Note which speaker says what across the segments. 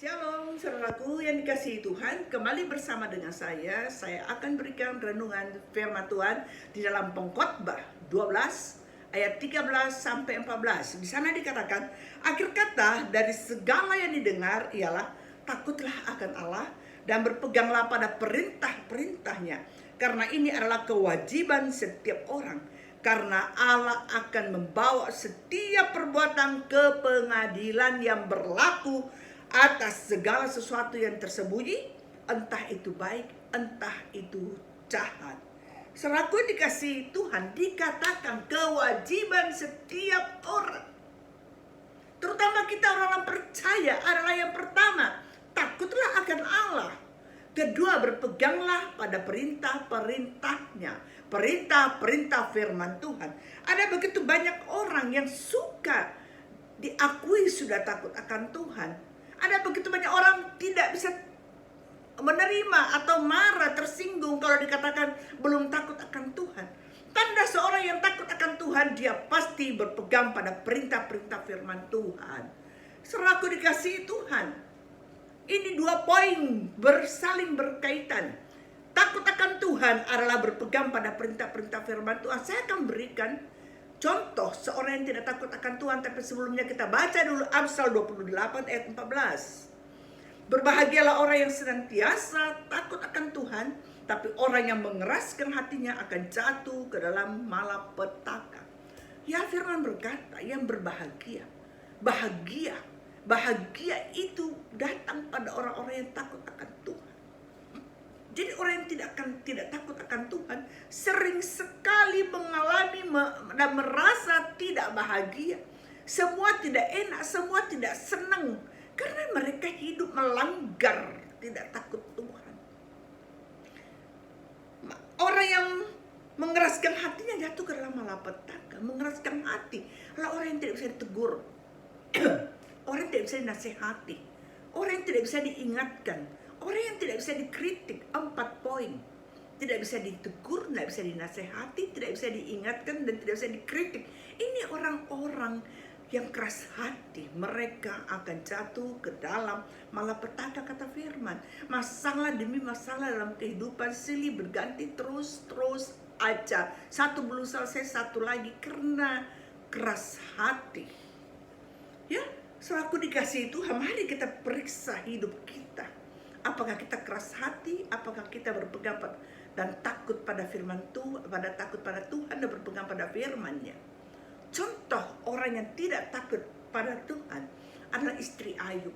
Speaker 1: Shalom saudaraku yang dikasihi Tuhan, kembali bersama dengan saya akan berikan renungan firman Tuhan di dalam Pengkhotbah 12 ayat 13 sampai 14. Di sana dikatakan, akhir kata dari segala yang didengar ialah takutlah akan Allah dan berpeganglah pada perintah-perintahnya, karena ini adalah kewajiban setiap orang. Karena Allah akan membawa setiap perbuatan ke pengadilan yang berlaku atas segala sesuatu yang tersembunyi, entah itu baik, entah itu jahat. Selaku dikasihi Tuhan, dikatakan kewajiban setiap orang, terutama kita orang percaya, adalah yang pertama, takutlah akan Allah. Kedua, berpeganglah pada perintah-perintahnya, perintah-perintah firman Tuhan. Ada begitu banyak orang yang suka diakui sudah takut akan Tuhan. Ada begitu banyak orang tidak bisa menerima atau marah, tersinggung kalau dikatakan belum takut akan Tuhan. Tanda seorang yang takut akan Tuhan, dia pasti berpegang pada perintah-perintah firman Tuhan. Selaku dikasihi Tuhan, ini dua poin bersaling berkaitan. Takut akan Tuhan adalah berpegang pada perintah-perintah firman Tuhan. Saya akan berikan contoh seorang yang tidak takut akan Tuhan, tapi sebelumnya kita baca dulu Amsal 28 ayat 14. Berbahagialah orang yang senantiasa takut akan Tuhan, tapi orang yang mengeraskan hatinya akan jatuh ke dalam malapetaka. Ya, firman berkata, yang berbahagia, bahagia itu datang pada orang-orang yang takut akan Tuhan. Jadi orang yang tidak takut akan Tuhan sering sekali mengalami dan merasa tidak bahagia. Semua tidak enak, semua tidak senang, karena mereka hidup melanggar tidak takut Tuhan. Orang yang mengeraskan hatinya jatuh ke dalam malapetaka. Mengeraskan hati adalah orang yang tidak bisa ditegur, orang yang tidak bisa dinasehati, orang yang tidak bisa diingatkan, orang yang tidak bisa dikritik. 4 poin. Tidak bisa ditegur, tidak bisa dinasehati, tidak bisa diingatkan, dan tidak bisa dikritik. Ini orang-orang yang keras hati. Mereka akan jatuh ke dalam malapetaka, kata firman. Masalah demi masalah dalam kehidupan silih berganti terus aja. Satu belum selesai, satu lagi, karena keras hati. Ya, selaku dikasihi Tuhan, mari kita periksa hidup kita. Apakah kita keras hati? Apakah kita berpegang dan takut pada firman Tuhan, takut pada Tuhan dan berpegang pada firman-Nya? Contoh orang yang tidak takut pada Tuhan adalah istri Ayub.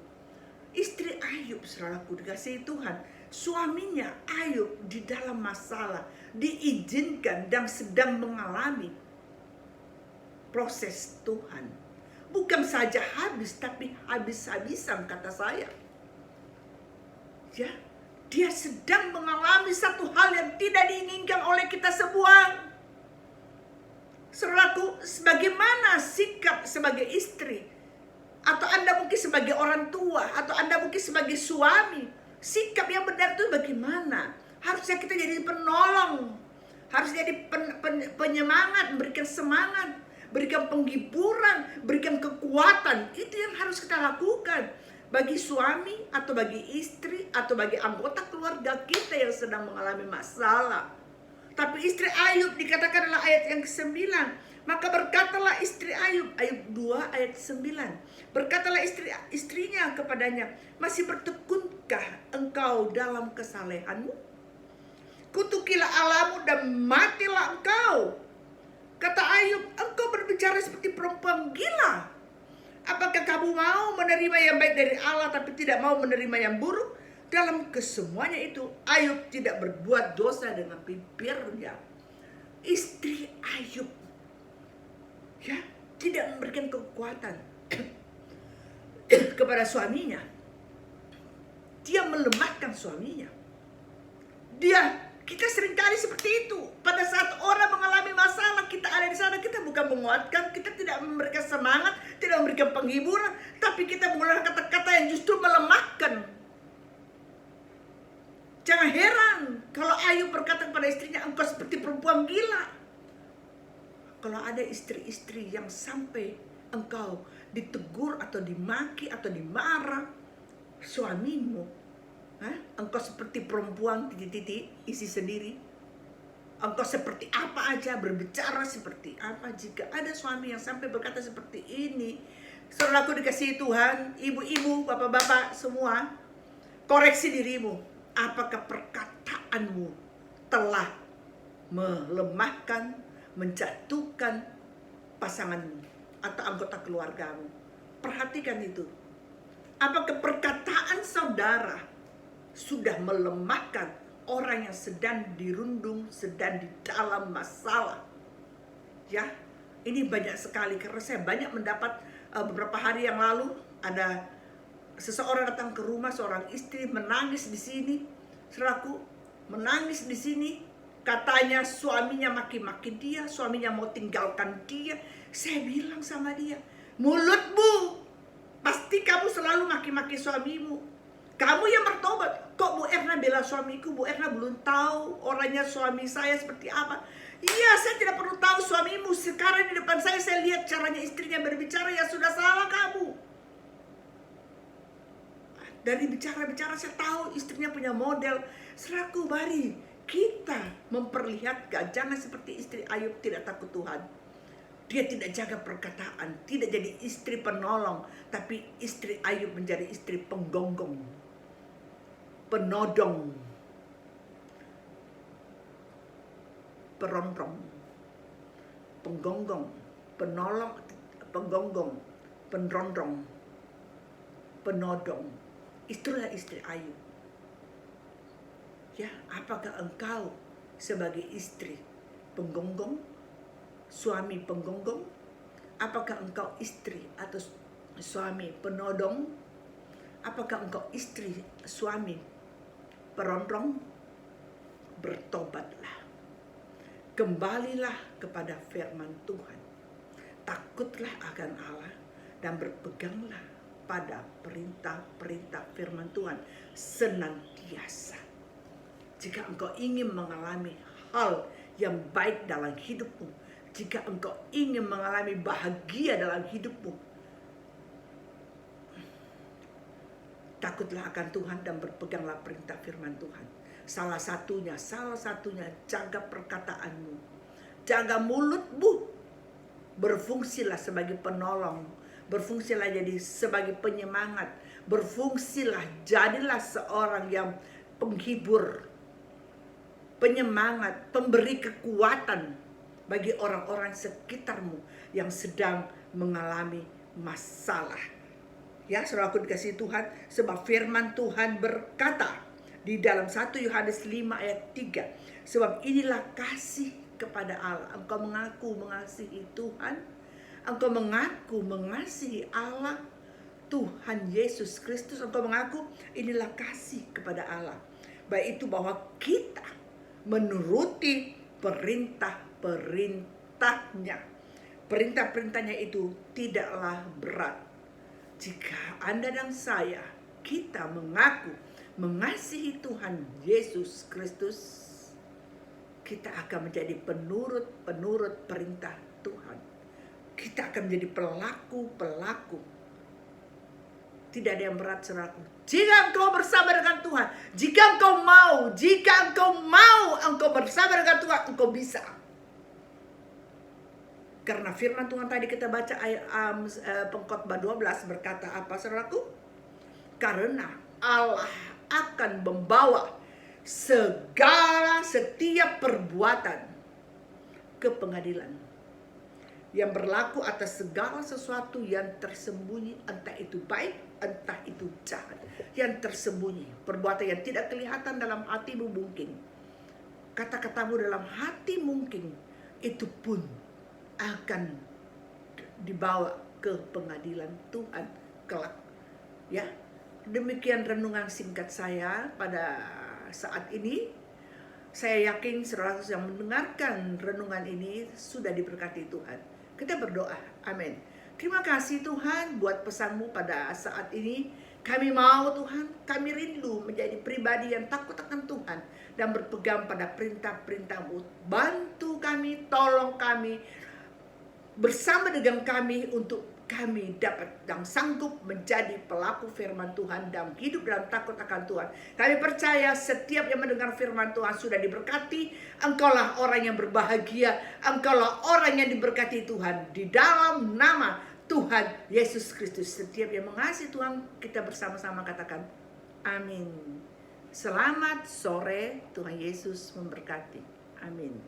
Speaker 1: Istri Ayub, selaku dikasihi Tuhan, suaminya Ayub di dalam masalah, diizinkan dan sedang mengalami proses Tuhan. Bukan saja habis, tapi habis-habisan, kata saya. Ya, dia sedang mengalami satu hal yang tidak diinginkan oleh kita semua. Selaku bagaimana sikap sebagai istri, atau Anda mungkin sebagai orang tua, atau Anda mungkin sebagai suami, sikap yang benar itu bagaimana? Harusnya kita jadi penolong, harus jadi penyemangat, memberikan semangat, berikan penghiburan, berikan kekuatan. Itu yang harus kita lakukan bagi suami atau bagi istri atau bagi anggota keluarga kita yang sedang mengalami masalah. Tapi istri Ayub dikatakan dalam ayat yang ke-9, maka berkatalah istri Ayub, Ayub 2 ayat 9, berkatalah istrinya kepadanya, masih bertekunkah engkau dalam kesalehanmu? Kutukilah Allahmu dan matilah engkau. Kata Ayub, engkau berbicara seperti perempuan gila. Apakah kamu mau menerima yang baik dari Allah tapi tidak mau menerima yang buruk? Dalam kesemuanya itu Ayub tidak berbuat dosa dengan bibirnya. Istri Ayub, ya, tidak memberikan kekuatan kepada suaminya. Dia melemahkan suaminya. Kita seringkali seperti itu. Pada saat orang mengalami masalah, kita ada di sana, kita bukan menguatkan, kita tidak memberikan semangat, tidak memberikan penghiburan, tapi kita menggunakan kata-kata yang justru melemahkan. Jangan heran kalau Ayub berkata kepada istrinya, engkau seperti perempuan gila. Kalau ada istri-istri yang sampai engkau ditegur atau dimaki atau dimarah, suamimu, engkau seperti perempuan titik-titik isi sendiri. Engkau seperti apa aja, berbicara seperti apa. Jika ada suami yang sampai berkata seperti ini, saudaraku dikasihi Tuhan, ibu-ibu, bapak-bapak semua, koreksi dirimu. Apakah perkataanmu telah melemahkan, menjatuhkan pasanganmu atau anggota keluargamu? Perhatikan itu. Apakah perkataan saudara sudah melemahkan orang yang sedang dirundung, sedang di dalam masalah? Ya, ini banyak sekali karena saya banyak mendapat beberapa hari yang lalu ada seseorang datang ke rumah, seorang istri menangis di sini, saudaraku, menangis di sini. Katanya suaminya maki-maki dia, suaminya mau tinggalkan dia. Saya bilang sama dia, mulutmu, pasti kamu selalu maki-maki suamimu. Kamu yang bertobat. Kok Bu Erna bela suamiku? Bu Erna belum tahu orangnya suami saya seperti apa. Iya, saya tidak perlu tahu suamimu. Sekarang di depan saya lihat caranya istrinya berbicara. Ya sudah salah kamu. Dari bicara-bicara saya tahu istrinya punya model. Seraku, mari kita memperlihatkan. Jangan seperti istri Ayub tidak takut Tuhan. Dia tidak jaga perkataan. Tidak jadi istri penolong. Tapi istri Ayub menjadi istri penggonggong, penodong, peronrong, penggonggong, penolong, penggonggong, penronrong, penodong. Itulah istri Ayub. Ya, apakah engkau sebagai istri penggonggong, suami penggonggong? Apakah engkau istri atau suami penodong? Apakah engkau istri, suami peronrong? Bertobatlah. Kembalilah kepada firman Tuhan. Takutlah akan Allah dan berpeganglah pada perintah-perintah firman Tuhan senantiasa. Jika engkau ingin mengalami hal yang baik dalam hidupmu, jika engkau ingin mengalami bahagia dalam hidupmu, takutlah akan Tuhan dan berpeganglah perintah firman Tuhan. Salah satunya jaga perkataanmu. Jaga mulutmu. Berfungsilah sebagai penolong. Berfungsilah jadi sebagai penyemangat. Berfungsilah, jadilah seorang yang penghibur, penyemangat, pemberi kekuatan bagi orang-orang sekitarmu yang sedang mengalami masalah. Ya, saudaraku dikasihi Tuhan, sebab firman Tuhan berkata di dalam 1 Yohanes 5 ayat 3, sebab inilah kasih kepada Allah. Engkau mengaku mengasihi Tuhan, engkau mengaku mengasihi Allah, Tuhan Yesus Kristus, engkau mengaku inilah kasih kepada Allah. Baik itu bahwa kita menuruti perintah-perintahnya. Perintah-perintahnya itu tidaklah berat. Jika Anda dan saya, kita mengaku mengasihi Tuhan Yesus Kristus, kita akan menjadi penurut perintah Tuhan. Kita akan menjadi pelaku-pelaku. Tidak ada yang berat, saudaraku. Jika engkau bersama dengan Tuhan, jika engkau mau engkau bersama dengan Tuhan, engkau bisa. Karena firman Tuhan tadi kita baca ayat Pengkhotbah 12 berkata apa, saudaraku? Karena Allah akan membawa setiap perbuatan ke pengadilan yang berlaku atas segala sesuatu yang tersembunyi, entah itu baik, entah itu jahat. Yang tersembunyi, perbuatan yang tidak kelihatan dalam hatimu mungkin, kata-katamu dalam hati mungkin, itu pun akan dibawa ke pengadilan Tuhan kelak. Ya, demikian renungan singkat saya pada saat ini. Saya yakin saudara yang mendengarkan renungan ini sudah diberkati Tuhan. Kita berdoa, amin. Terima kasih Tuhan buat pesanmu pada saat ini. Kami mau Tuhan, kami rindu menjadi pribadi yang takut akan Tuhan dan berpegang pada perintah-perintah-Mu. Bantu kami, tolong kami, bersama dengan kami untuk kami dapat dan sanggup menjadi pelaku firman Tuhan dan hidup dalam takut akan Tuhan. Kami percaya setiap yang mendengar firman Tuhan sudah diberkati. Engkaulah orang yang berbahagia. Engkaulah orang yang diberkati Tuhan. Di dalam nama Tuhan Yesus Kristus. Setiap yang mengasihi Tuhan, kita bersama-sama katakan amin. Selamat sore, Tuhan Yesus memberkati. Amin.